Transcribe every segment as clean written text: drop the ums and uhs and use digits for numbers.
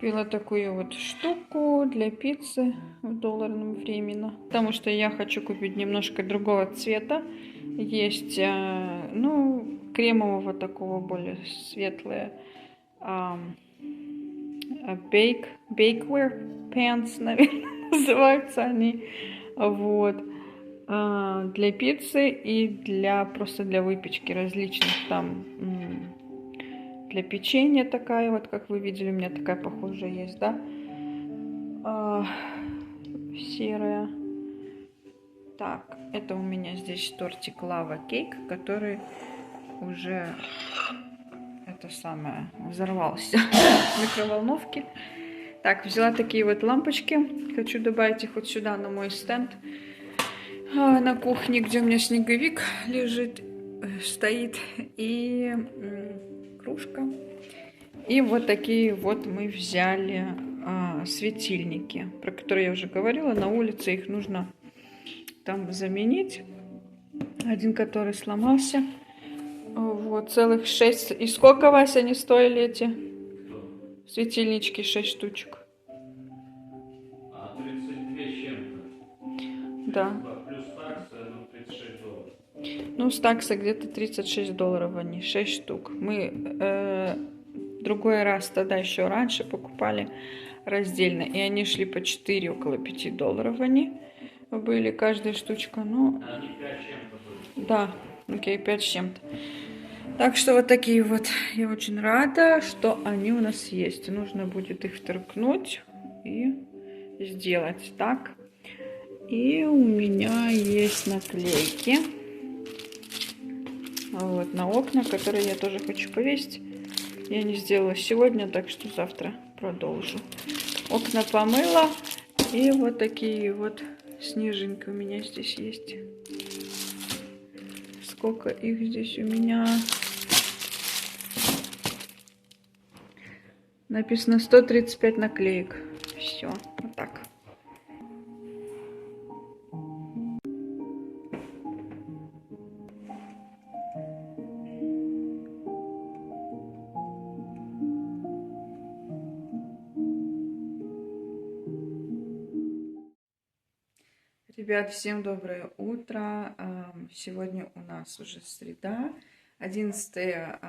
Купила такую вот штуку для пиццы в долларном временно. Потому что я хочу купить немножко другого цвета. Есть, ну, кремового такого, более светлое. Bakeware pants, наверное, называются они. Вот. Для пиццы и просто для выпечки различных там. Для печенья такая вот, как вы видели, у меня такая похожая есть, да? Серая. Так, это у меня здесь тортик Лава Кейк, который уже это самое взорвался в микроволновке. Так, взяла такие вот лампочки. Хочу добавить их вот сюда на мой стенд на кухне, где у меня снеговик лежит, стоит, и кружка. И вот такие вот мы взяли светильники, про которые я уже говорила. На улице их нужно там заменить. Один, который сломался. Вот, целых 6. И сколько, Вася, они стоили, эти светильнички? 6 штучек. 32 с чем-то. Да. Плюс такса, ну, $36. Ну, с такса где-то $36 они, 6 штук. Мы другой раз тогда еще раньше покупали раздельно, и они шли по 4, около $5 они были, каждая штучка. Ну, Они 5 с чем-то были. да, окей, 5 с чем-то. Так что вот такие вот. Я очень рада, что они у нас есть. Нужно будет их вторкнуть и сделать так. И у меня есть наклейки. Вот на окна, которые я тоже хочу повесить. Я не сделала сегодня, так что завтра продолжу. Окна помыла. И вот такие вот снежинки у меня здесь есть. Сколько их здесь у меня? Написано 135 наклеек. Все, вот так. Ребят, всем доброе утро. Сегодня у нас уже среда, 11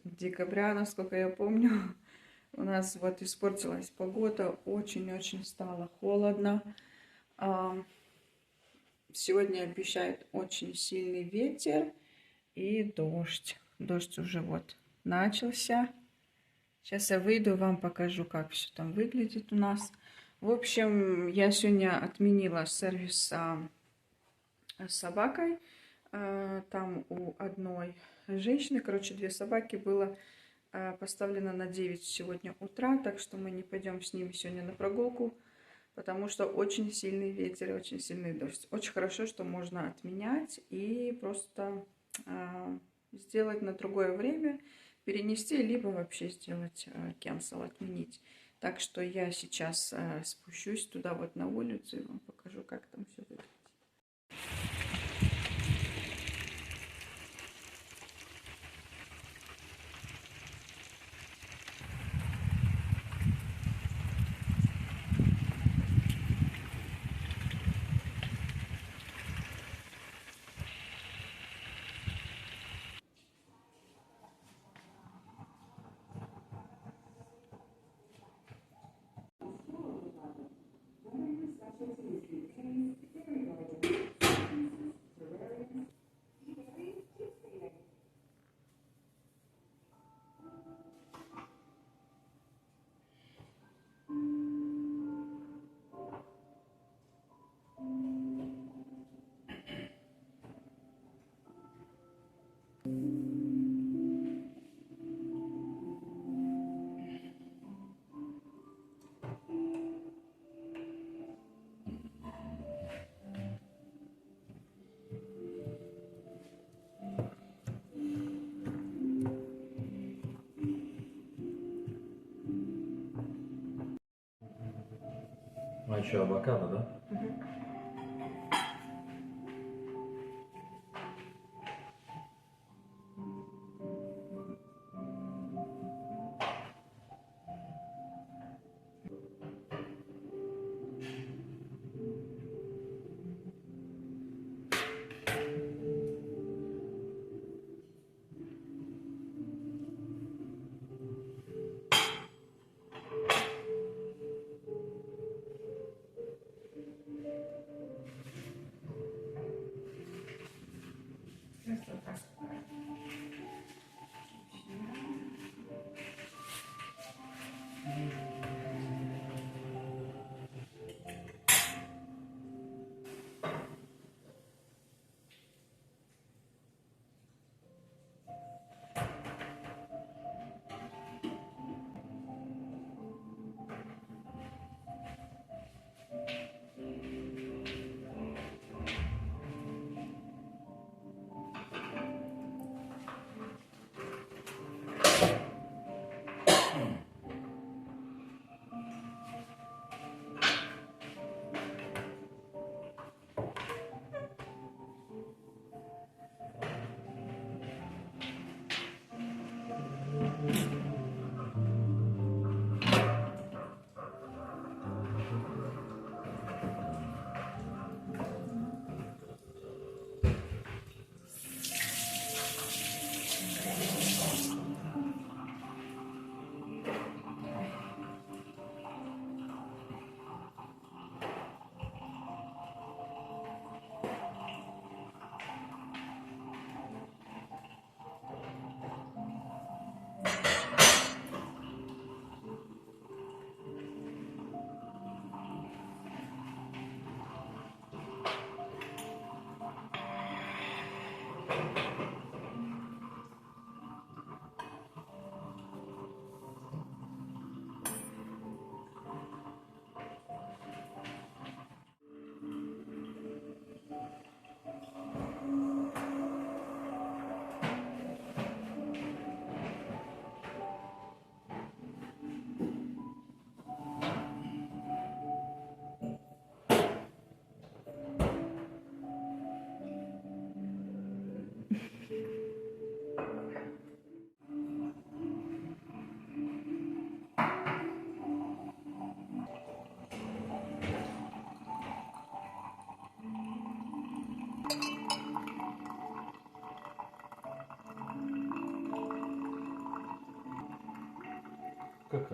декабря, насколько я помню. У нас вот испортилась погода, очень-очень стало холодно. Сегодня обещают очень сильный ветер и дождь. Дождь уже вот начался. Сейчас я выйду, вам покажу, как все там выглядит у нас. В общем, я сегодня отменила сервис с собакой. Там у одной женщины, короче, 2 собаки было поставлено на 9 сегодня утра, так что мы не пойдем с ними сегодня на прогулку, потому что очень сильный ветер и очень сильный дождь. Очень хорошо, что можно отменять и просто сделать на другое время, перенести, либо вообще сделать cancel, отменить. Так что я сейчас спущусь туда вот на улицу и вам покажу, как там все выглядит. А еще авокадо, да?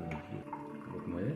Так, вот моя.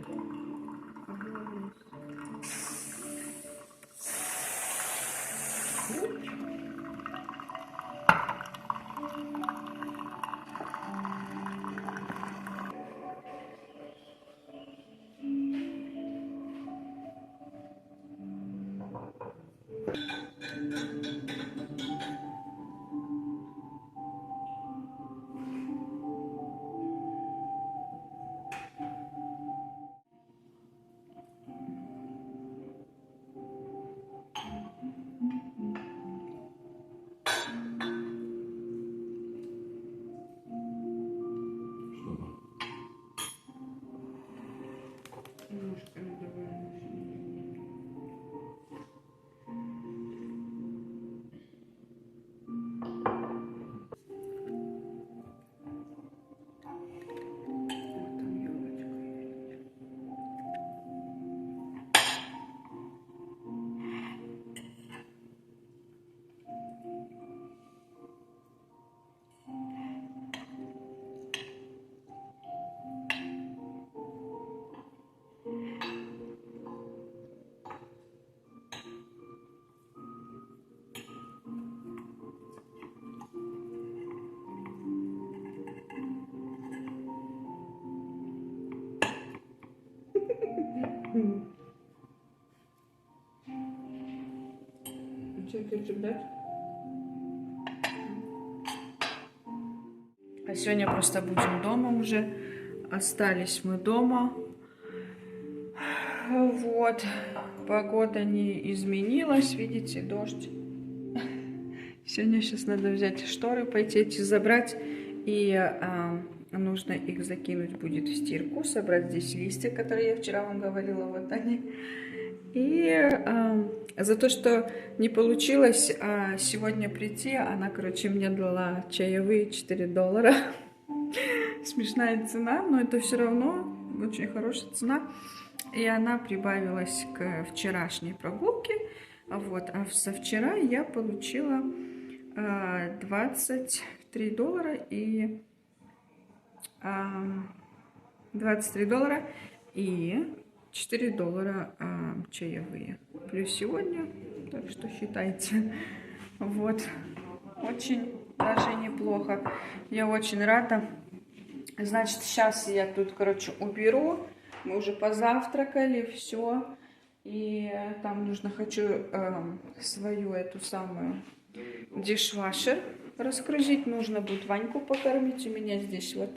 А сегодня просто будем дома уже. Остались мы дома. Вот. Погода не изменилась. Видите, дождь. Сегодня сейчас надо взять шторы, пойти эти забрать. И нужно их закинуть будет в стирку. Собрать здесь листья, которые я вчера вам говорила. Вот они. И за то, что не получилось сегодня прийти, она, короче, мне дала чаевые $4. Смешная цена, но это все равно очень хорошая цена. И она прибавилась к вчерашней прогулке. Вот. А со вчера я получила $23 и $23 и $4 чаевые. Плюс сегодня, так что считайте. Вот. Очень даже неплохо. Я очень рада. Значит, сейчас я тут, короче, уберу. Мы уже позавтракали, все. И там нужно, хочу свою эту самую дишвашер разгрузить. Нужно будет Ваньку покормить. У меня здесь вот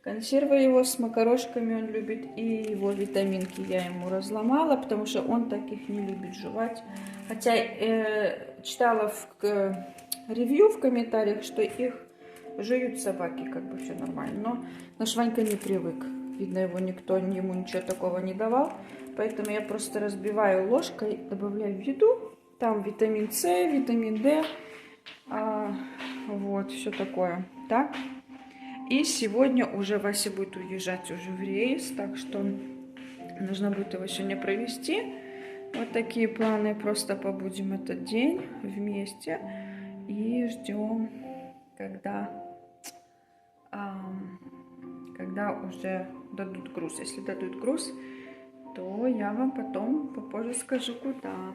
консервы его с макарошками он любит. И его витаминки я ему разломала, потому что он таких не любит жевать. Хотя читала в ревью в комментариях, что их жуют собаки, как бы все нормально. Но наш Ванька не привык. Видно, его никто ему ничего такого не давал. Поэтому я просто разбиваю ложкой, добавляю в еду. Там витамин С, витамин D. Вот, все такое. Так. И сегодня уже Вася будет уезжать уже в рейс. Так что нужно будет его сегодня провести. Вот такие планы. Просто побудем этот день вместе. И ждем, когда уже дадут груз. Если дадут груз, то я вам потом попозже скажу, куда.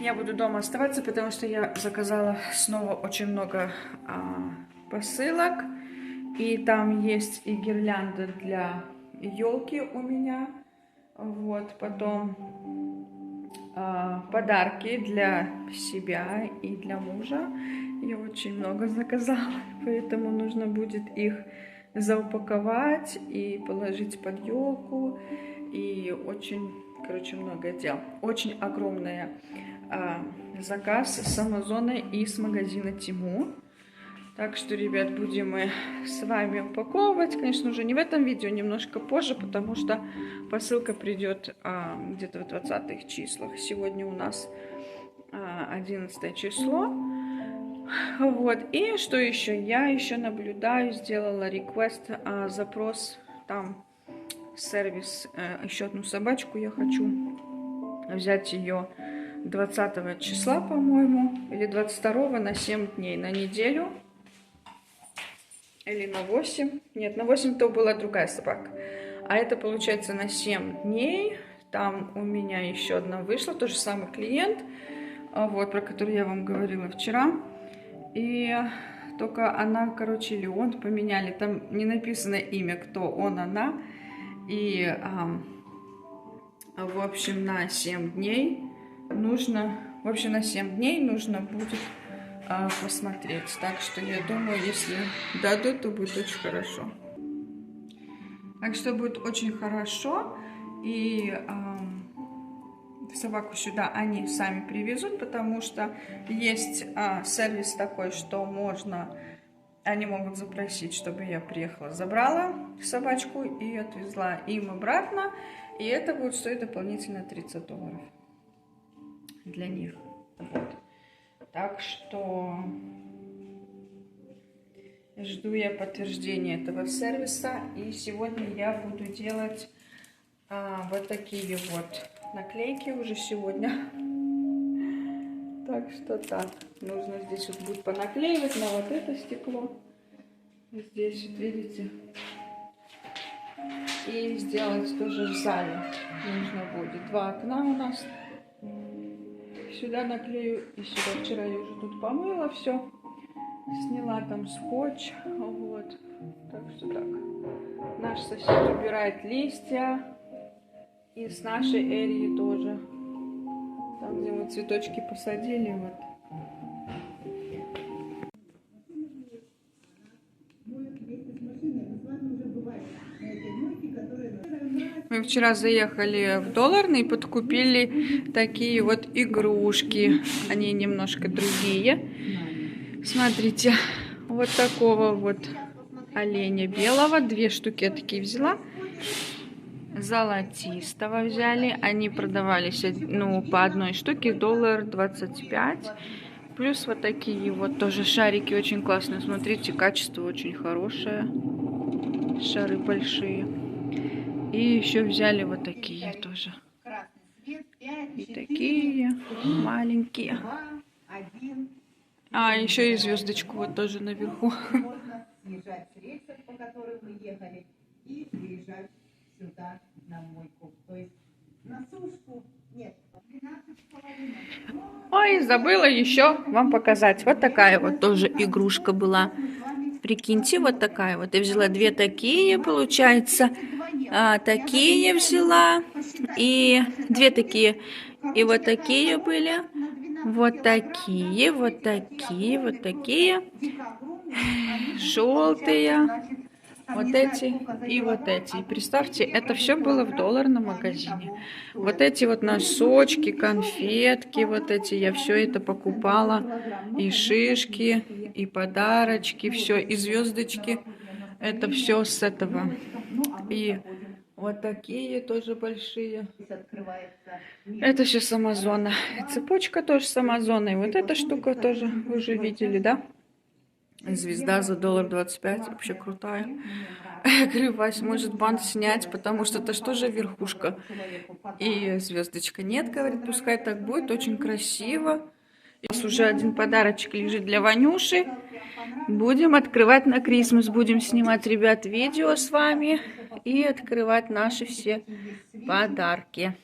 Я буду дома оставаться, потому что я заказала снова очень много посылок. И там есть и гирлянда для елки у меня. Вот, потом подарки для себя и для мужа. Я очень много заказала, поэтому нужно будет их заупаковать и положить под елку. И очень, короче, много дел. Очень огромный заказ с Амазона и с магазина Тему. Так что, ребят, будем мы с вами упаковывать. Конечно, уже не в этом видео, немножко позже, потому что посылка придет где-то в 20-х числах. Сегодня у нас 11 число. Вот. И что еще? Я еще наблюдаю, сделала реквест, запрос, там сервис, еще одну собачку я хочу взять ее 20 числа, по-моему, или 22 на 7 дней, на неделю. или на 8. Нет, на 8 то была другая собака. А это получается на 7 дней. Там у меня еще одна вышла, тот же самый клиент, вот, про который я вам говорила вчера. И только она, короче, или он поменяли. Там не написано имя, кто он, она. И, в общем, на 7 дней нужно... В общем, на 7 дней нужно будет посмотреть. Так что я думаю, если дадут, то будет очень хорошо. Так что будет очень хорошо. И собаку сюда они сами привезут, потому что есть сервис такой, что можно... Они могут запросить, чтобы я приехала, забрала собачку и отвезла им обратно. И это будет стоить дополнительно $30 для них. Вот. Так что жду я подтверждения этого сервиса. И сегодня я буду делать вот такие вот наклейки уже сегодня. Так что так. Нужно здесь вот будет понаклеивать на вот это стекло. Здесь вот видите. И сделать тоже в зале. Нужно будет 2 окна у нас. Сюда наклею и сюда. Вчера я уже тут помыла все. Сняла там скотч. Вот. Так что так. Наш сосед убирает листья. И с нашей эрии тоже. Там, где мы цветочки посадили. Вот. Мы вчера заехали в Долларный и подкупили такие вот игрушки. Они немножко другие. Смотрите, вот такого вот оленя белого. 2 штуки я такие взяла. Золотистого взяли. Они продавались, ну, по одной штуке $1.25. Плюс вот такие вот тоже шарики очень классные. Смотрите, качество очень хорошее. Шары большие. И еще взяли вот такие тоже. И такие маленькие. А, еще и звездочку вот тоже наверху. Ой, забыла еще вам показать. Вот такая вот тоже игрушка была. Прикиньте, вот такая вот. Я взяла 2 такие, получается. Такие взяла. И 2 такие. И вот такие были. Вот такие, вот такие, вот такие. Желтые. Вот эти и вот эти. И представьте, это все было в долларном магазине. Вот эти вот носочки, конфетки, вот эти, я все это покупала. И шишки, и подарочки, все, и звездочки. Это все с этого. И вот такие тоже большие. Это все с Амазона. Цепочка тоже с Амазона. И вот эта штука тоже вы уже видели, да? Звезда за $1.25. Вообще крутая. Я говорю, Вась, может бант снять, потому что это что же верхушка. И звездочка. Нет, говорит, пускай так будет. Очень красиво. У нас уже один подарочек лежит для Ванюши. Будем открывать на Крисмас. Будем снимать, ребят, видео с вами. И открывать наши все подарки.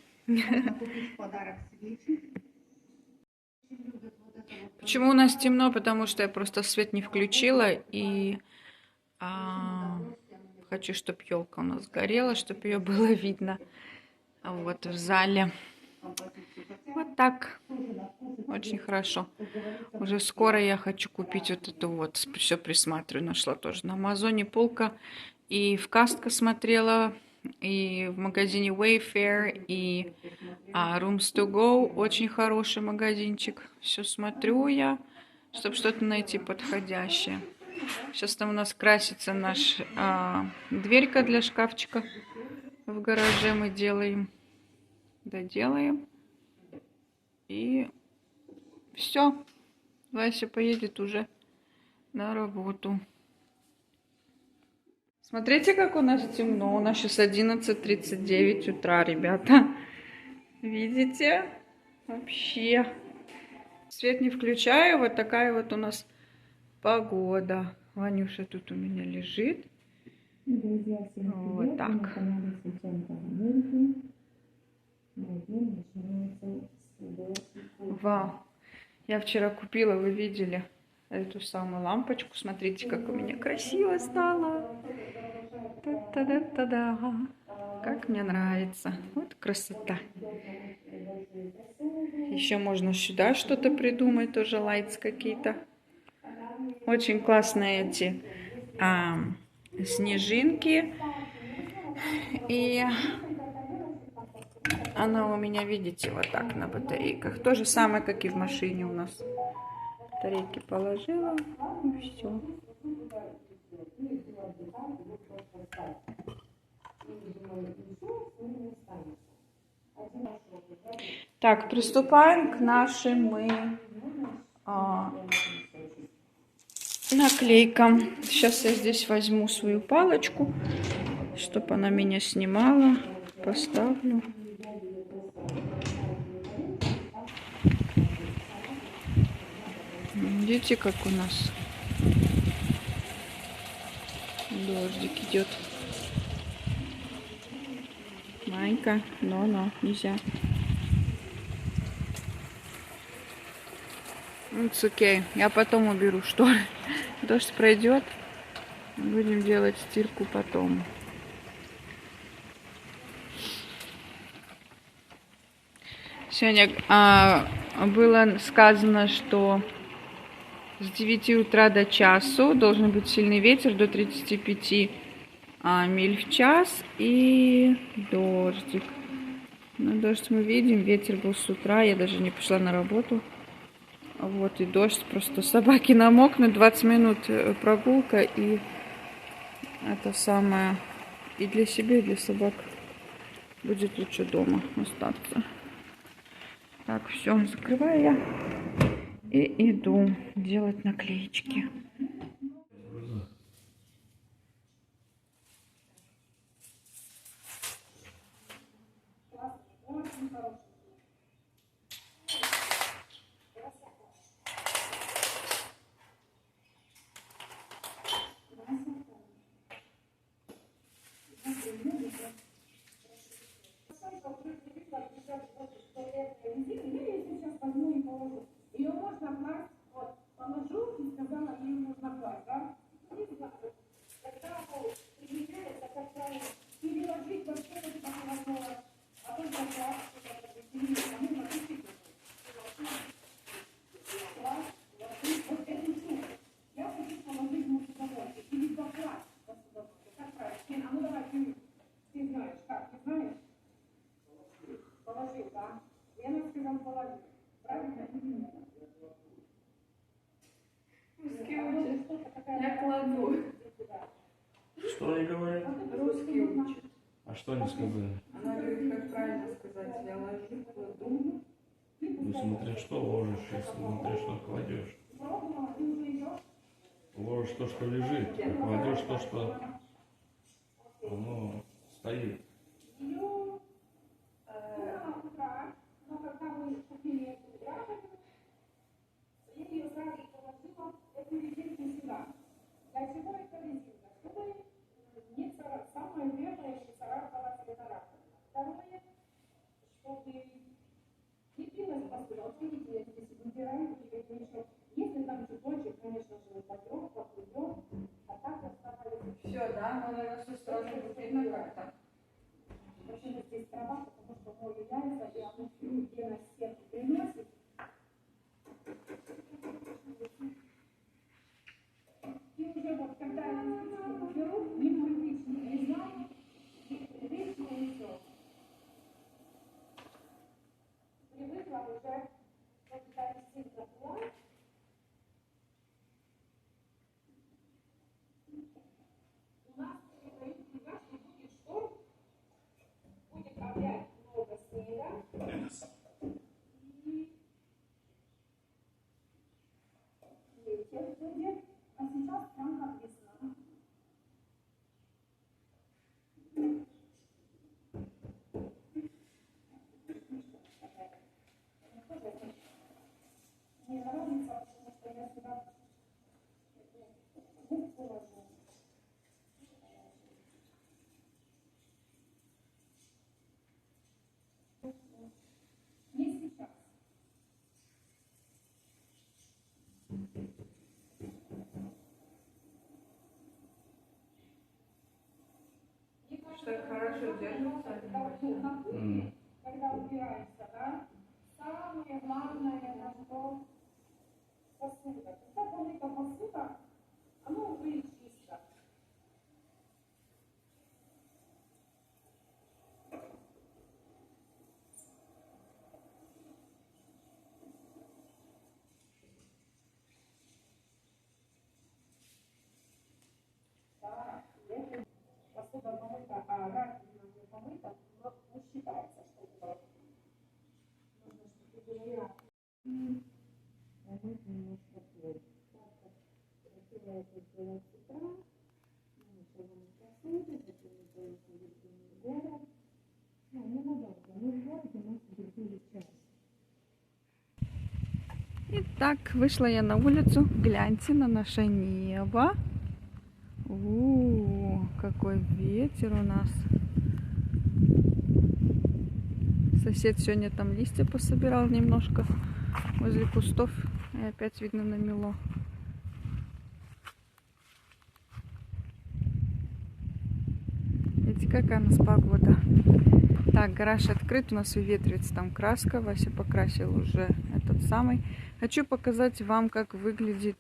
Почему у нас темно? Потому что я просто свет не включила. И хочу, чтобы елка у нас горела, чтобы ее было видно. Вот в зале. Вот так. Очень хорошо. Уже скоро я хочу купить вот эту вот. Все присматриваю. Нашла тоже на Амазоне полка. И в Costco смотрела. И в магазине Wayfair. И Rooms to Go. Очень хороший магазинчик. Все смотрю я, чтобы что-то найти подходящее. Сейчас там у нас красится наша дверька для шкафчика. В гараже мы делаем. Доделаем. И все. Вася поедет уже на работу. Смотрите, как у нас темно. У нас сейчас 11:39 утра, ребята. Видите? Вообще. Свет не включаю. Вот такая вот у нас погода. Ванюша тут у меня лежит. Друзья, всем Вот привет! так. На канале Светенко Америки. Мой день начинается с уборки. Вау. Я вчера купила, вы видели, эту самую лампочку. Смотрите, как у меня красиво стало. Та-да-та-да. Как мне нравится. Вот красота. Еще можно сюда что-то придумать, тоже лайтс какие-то. Очень классные эти снежинки. И она у меня, видите, вот так на батарейках. То же самое, как и в машине у нас. Батарейки положила, и все. Так, приступаем к нашим наклейкам. Сейчас я здесь возьму свою палочку, чтобы она меня снимала. Поставлю. Видите, как у нас дождик идет. Манька, но, нельзя. It's okay. Я потом уберу шторы. Дождь пройдет. Будем делать стирку потом. Сегодня было сказано, что с 9 утра до часу должен быть сильный ветер до 35 миль в час и дождик. Ну, дождь мы видим, ветер был с утра, я даже не пошла на работу. Вот и дождь, просто собаки намокнут, 20 минут прогулка, и это самое и для себя, и для собак будет лучше дома остаться. Так, все, закрываю я и иду делать наклеечки. Ее можно класть, вот, положу и сказала, ее можно класть, да? Не знаю. Когда приезжается, как правило, переложить вообще это невозможно, а только класть, вот эту штуку. Я хочу положить на судоводие или закласть на судоводие. Как правильно? А ну давай, ты знаешь, как, ты знаешь? Положил, да? Лена сказала, положил. Правильно или нет? Я кладу. Что они говорят? Русский учат. А что они сказали? Она говорит, как правильно сказать. Я ложу, кладу. Ну, смотря что ложишь, и смотря что кладешь. Ложишь то, что лежит, а кладешь то, что оно стоит. Я ее сразу положила, эту резинку сюда. Для чего эта резинка? Чтобы не самое первое, не царапалась эта раковина. Второе, чтобы не билась посуда. Вот видите, я здесь выбираю, еще. Если там чуточек, конечно же, потрем, поплывем, а так оставались. Все, да? Но на всю сторону видно как-то. Почему здесь трава? Потому что море яйца, и оно где на стенку приносит. И уже вот когда я беру, непривычно, не знаю, непривычно и все. Привыкла уже, когда сильно была. У нас передают книга, что будет шторм, будет опять много снега. когда убираешься, да, самое главное, на что посуда. Когда помыта посуда, оно будет чисто. Да, если посуда помыта, а раковина не помыта, но не считается, что это нужно, чтобы переверять. Помыть немножко плоть. Так как хотела это сделать с утра, начала мыть посуду, затем сделала верхний город. Ну, ненадолго, мы в городе, у нас другие час. Итак, вышла я на улицу. Гляньте на наше небо. Какой ветер у нас. Сосед сегодня там листья пособирал немножко возле кустов. И опять, видно, намело. Видите, какая у нас погода. Так, гараж открыт, у нас выветривается там краска. Вася покрасил уже этот самый. Хочу показать вам, как выглядит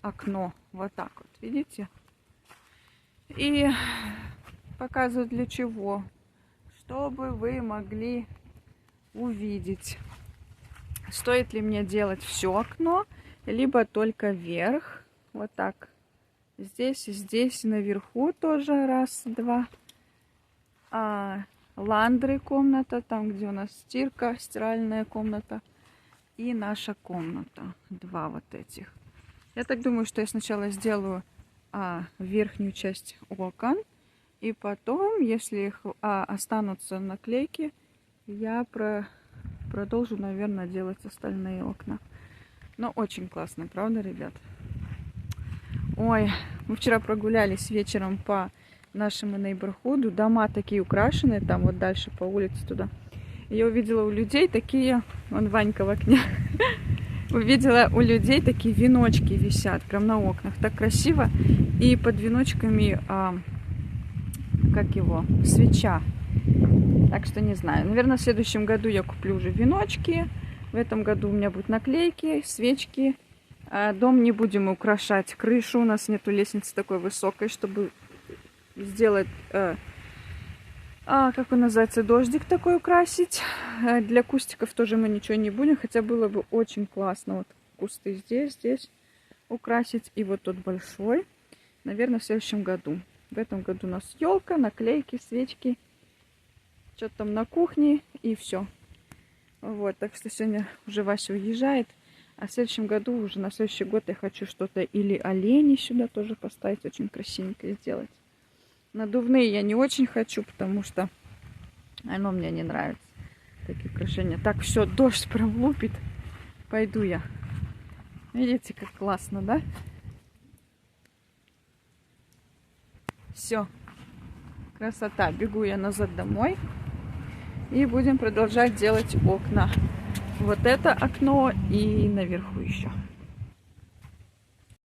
окно. Вот так вот, видите? И показываю для чего. Чтобы вы могли увидеть, стоит ли мне делать все окно, либо только вверх. Вот так. Здесь и здесь, и наверху тоже. Раз, два. Ландры комната, там, где у нас стирка, стиральная комната. И наша комната. Два вот этих. Я так думаю, что я сначала сделаю верхнюю часть окон. И потом, если их останутся наклейки, я продолжу, наверное, делать остальные окна. Но очень классно, правда, ребят? Ой, мы вчера прогулялись вечером по нашему нейборхуду. Дома такие украшенные, там вот дальше по улице туда. И я увидела у людей такие... Вон Ванька в окне. Увидела у людей такие веночки висят прям на окнах. Так красиво. И под веночками... как его, свеча. Так что не знаю. Наверное, в следующем году я куплю уже веночки. В этом году у меня будут наклейки, свечки. Дом не будем украшать. Крышу у нас нету лестницы такой высокой, чтобы сделать, как он называется, дождик такой украсить. Для кустиков тоже мы ничего не будем. Хотя было бы очень классно. Вот кусты здесь украсить. И вот тот большой. Наверное, в следующем году. В этом году у нас елка, наклейки, свечки, что-то там на кухне и все. Вот, так что сегодня уже Вася уезжает. А в следующем году, уже на следующий год я хочу что-то или оленей сюда тоже поставить, очень красивенько сделать. Надувные я не очень хочу, потому что оно мне не нравится. Такие украшения. Так, все, дождь прям лупит. Пойду я. Видите, как классно, да? Все, красота. Бегу я назад домой. И будем продолжать делать окна. Вот это окно и наверху еще.